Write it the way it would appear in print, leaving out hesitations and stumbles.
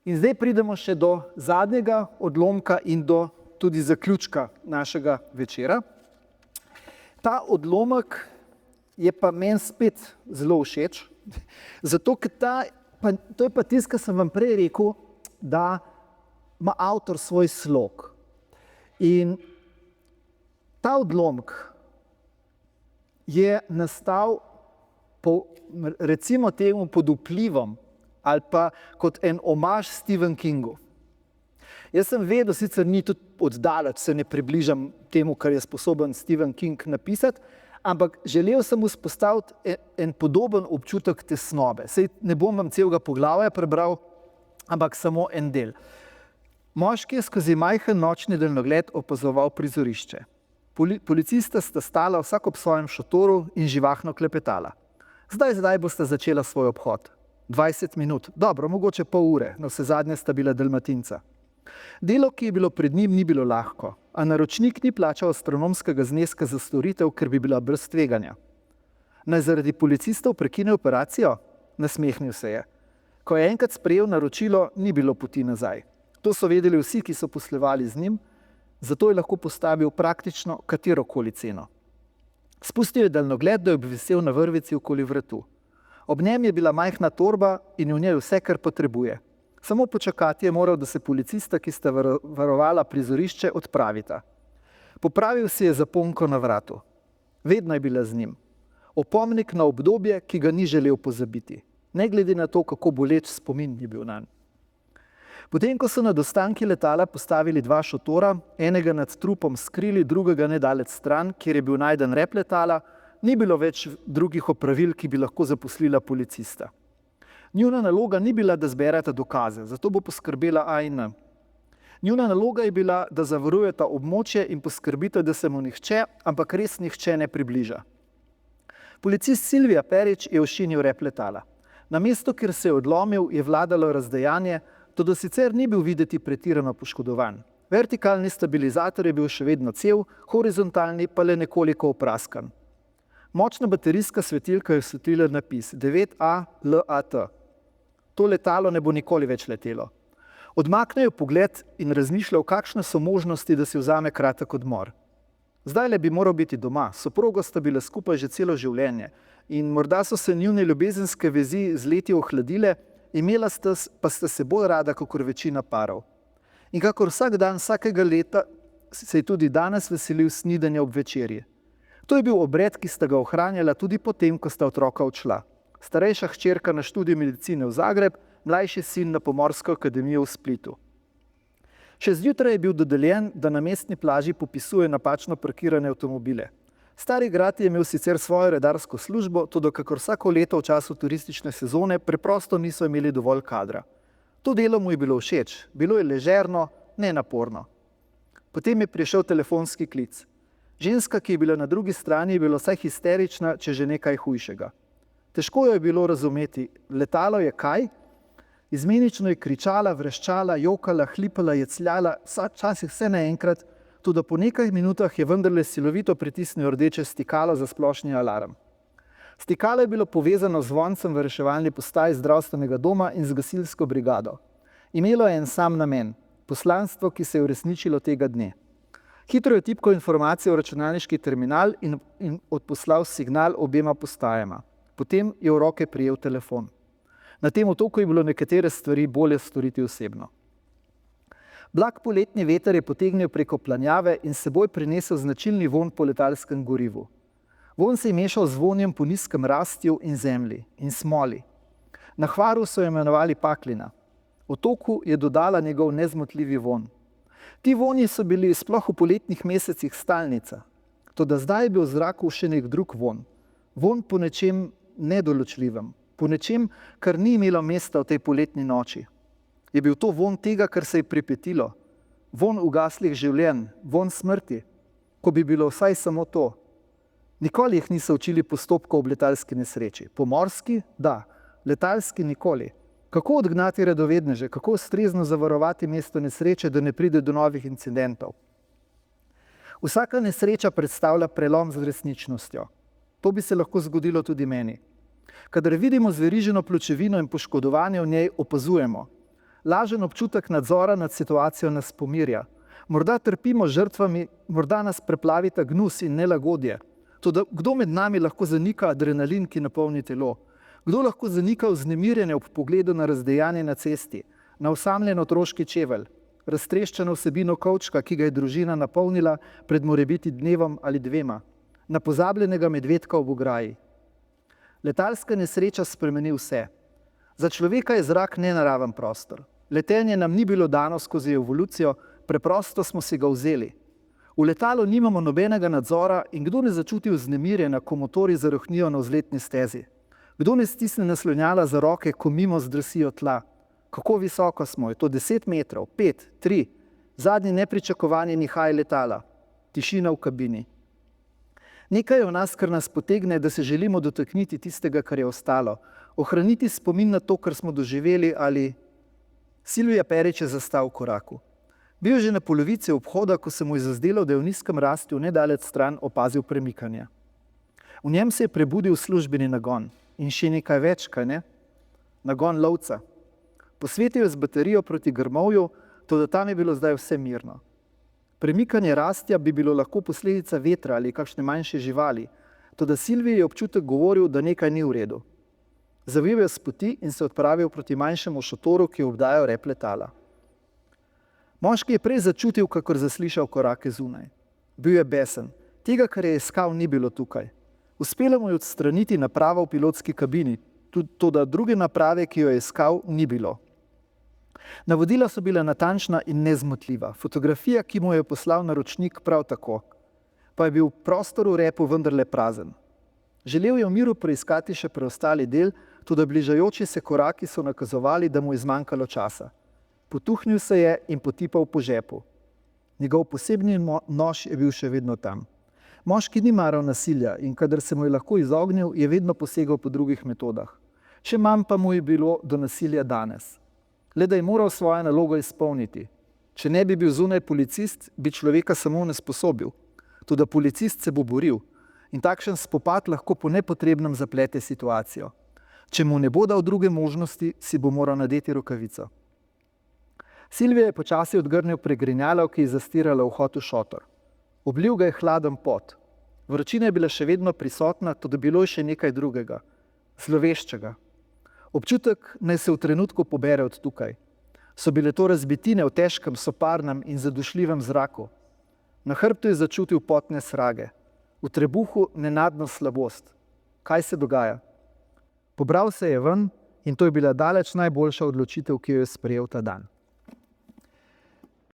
In zdaj pridemo še do zadnjega odlomka in do tudi zaključka našega večera. Ta odlomek je pa meni spet zelo všeč, zato ker to je pa tisto, kar sem vam prej rekel, da ima avtor svoj slog. In ta odlomek je nastal recimo temu pod vplivom ali pa kot en omaž Stephen Kingu. Jaz sem vedel, sicer ni tudi oddaleč, se ne približam temu, kar je sposoben Stephen King napisati, ampak želel sem vzpostaviti en podoben občutek tesnobe. Saj ne bom vam celega poglavja prebral, ampak samo en del. Moški je skozi majhen nočni daljnogled opazoval prizorišče. Policista sta stala vsak ob svojem šotoru in živahno klepetala. Zdaj bosta začela svoj obhod. 20 minut, dobro, mogoče pol ure, navsezadnje sta bila Dalmatinca. Delo, ki je bilo pred njim, ni bilo lahko, a naročnik ni plačal astronomskega zneska za storitev, ker bi bila brez tveganja. Naj zaradi policistov prekine operacijo? Nasmehnil se je. Ko je enkrat sprejel naročilo, ni bilo poti nazaj. To so vedeli vsi, ki so poslovali z njim, zato je lahko postavil praktično katerokoli ceno. Spustil je daljnogled, da je obvisel na vrvici okoli vratu. Ob njem je bila majhna torba in v njej vse, kar potrebuje. Samo počakati je moral, da se policista, ki sta varovala prizorišče, odpravita. Popravil si je zaponko na vratu. Vedno je bila z njim. Opomnik na obdobje, ki ga ni želel pozabiti. Ne glede na to, kako boleč spomin je bil nanj. Potem, ko so nad ostanki letala postavili 2 šotora, enega nad trupom skrili, drugega nedalec stran, kjer je bil najden rep letala, ni bilo več drugih opravil, ki bi lahko zaposlila policista. Njuna naloga ni bila, da zbereta dokaze, zato bo poskrbela A&N. Njuna naloga je bila, da zavarujeta območje in poskrbita, da se mu nihče, ampak res nihče ne približa. Policist Silvija Perič je ošinil rep letala. Na mesto, kjer se je odlomil, je vladalo razdejanje, toda sicer ni bil videti pretirano poškodovan. Vertikalni stabilizator je bil še vedno cel, horizontalni pa le nekoliko opraskan. Močna baterijska svetilka je osvetlila napis 9A LAT. To letalo ne bo nikoli več letelo. Odmaknejo pogled in razmišljal, kakšne so možnosti, da si vzame kratek odmor. Zdajle bi moral biti doma, soprogo sta bila skupaj že celo življenje in morda so se njune ljubezenske vezi z leti ohladile, imela pa sta se bolj rada, kakor večina parov. In kakor vsak dan, vsakega leta, se je tudi danes veselil snidanja ob večerji. To je bil obred, ki sta ga ohranjala tudi potem, ko sta otroka odšla. Starejša hčerka na študij medicine v Zagreb, mlajši sin na Pomorsko akademijo v Splitu. Še zjutraj je bil dodeljen, da na mestni plaži popisuje napačno parkirane avtomobile. Stari grad je imel sicer svojo redarsko službo, toda kakor vsako leto v času turistične sezone preprosto niso imeli dovolj kadra. To delo mu je bilo všeč, bilo je ležerno, nenaporno. Potem je prišel telefonski klic. Ženska, ki je bila na drugi strani, je bila vsaj histerična, če že nekaj hujšega. Težko jo je bilo razumeti. Letalo je kaj? Izmenično je kričala, vreščala, jokala, hlipala, jecljala, včasih vse naenkrat, tudi po nekaj minutah je vendarle silovito pritisnil rdeče stikalo za splošni alarm. Stikalo je bilo povezano z zvoncem v reševalni postaji zdravstvenega doma in z gasilsko brigado. Imelo je en sam namen, poslanstvo, ki se je uresničilo tega dne. Hitro je tipkal informacije v računalniški terminal in odposlal signal obema postajama. Potem je v roke prijel telefon. Na tem otoku je bilo nekatere stvari bolje storiti osebno. Blag poletni veter je potegnil preko planjave in s seboj prinesel značilni vonj po letalskem gorivu. Vonj se je mešal z vonjem po nizkem rastju in zemlji in smoli. Na Hvaru so jo imenovali Paklina. Otoku je dodala njegov nezmotljivi vonj. Ti vonji so bili sploh v poletnih mesecih stalnica, toda zdaj je bil v zraku še nek drug vonj. Vonj po nečem nedoločljivem, po nečem, kar ni imelo mesta v tej poletni noči. Je bil to vonj tega, kar se je pripetilo, vonj ugaslih življenj, vonj smrti, ko bi bilo vsaj samo to. Nikoli jih niso učili postopkov ob letalski nesreči. Pomorski, da, letalski nikoli. Kako odgnati radovedneže, kako ustrezno zavarovati mesto nesreče, da ne pride do novih incidentov? Vsaka nesreča predstavlja prelom z resničnostjo. To bi se lahko zgodilo tudi meni. Kadar vidimo zveriženo pločevino in poškodovanje v njej, opazujemo. Lažen občutek nadzora nad situacijo nas pomirja. Morda trpimo žrtvami, morda nas preplavita gnus in nelagodje. Toda kdo med nami lahko zanika adrenalin, ki napolni telo? Kdo lahko zanika vznemirjenje ob pogledu na razdejanje na cesti, na osamljen otroški čevelj, raztreščeno vsebino kovčka, ki ga je družina napolnila pred morebiti dnevom ali dvema, na pozabljenega medvedka ob ograji? Letalska nesreča spremeni vse. Za človeka je zrak nenaraven prostor. Letenje nam ni bilo dano skozi evolucijo, preprosto smo si ga vzeli. V letalu nimamo nobenega nadzora in kdo ne začuti vznemirjenja, ko motorji zarohnijo na vzletni stezi? Kdo ne stisne naslonjala za roke, ko mimo zdrsijo tla? Kako visoko smo? Je to 10 metrov, 5, 3, zadnji nepričakovani nihaj letala, tišina v kabini. Nekaj je v nas, kar nas potegne, da se želimo dotakniti tistega, kar je ostalo, ohraniti spomin na to, kar smo doživeli ali... Silvija Perič je zastal v koraku. Bil je že na polovici obhoda, ko se mu je zazdelo, da je v nizkem rastju nedaleč stran opazil premikanje. V njem se je prebudil službeni nagon in še nekaj več, kaj ne? Nagon lovca. Posvetil je z baterijo proti grmovju, toda tam je bilo zdaj vse mirno. Premikanje rastja bi bilo lahko posledica vetra ali kakšne manjše živali, toda Silviji je občutek govoril, da nekaj ni v redu. Zavil je s poti in se odpravil proti manjšemu šotoru, ki je obdajal rep letala. Moški je prej začutil, kakor zaslišal korake zunaj. Bil je besen. Tega, kar je iskal, ni bilo tukaj. Uspelo mu je odstraniti napravo v pilotski kabini, toda druge naprave, ki jo je iskal, ni bilo. Navodila so bila natančna in nezmotljiva. Fotografija, ki mu je poslal naročnik, prav tako. Pa je bil prostor v repu vendarle prazen. Želel je v miru preiskati še preostali del, toda bližajoči se koraki so nakazovali, da mu je zmanjkalo časa. Potuhnil se je in potipal po žepu. Njegov posebni nož je bil še vedno tam. Moški ni maral nasilja in kadar se mu je lahko izognil, je vedno posegal po drugih metodah. Še manj pa mu je bilo do nasilja danes. Le da je moral svojo nalogo izpolniti. Če ne bi bil zunaj policist, bi človeka samo onesposobil. Toda policist se bo boril in takšen spopad lahko po nepotrebnem zaplete situacijo. Če mu ne bo dal druge možnosti, si bo moral nadeti rokavico. Silvija je počasi odgrnil pregrinjalo, ki je zastirala vhod v šotor. Oblil ga je hladen pot. Vročina je bila še vedno prisotna, toda bilo je še nekaj drugega, zloveščega. Občutek naj se v trenutku pobere od tukaj. So bile to razbitine v težkem, soparnem in zadušljivem zraku. Na hrbtu je začutil potne srage. V trebuhu nenadno slabost. Kaj se dogaja? Pobral se je ven in to je bila daleč najboljša odločitev, ki jo je sprejel ta dan.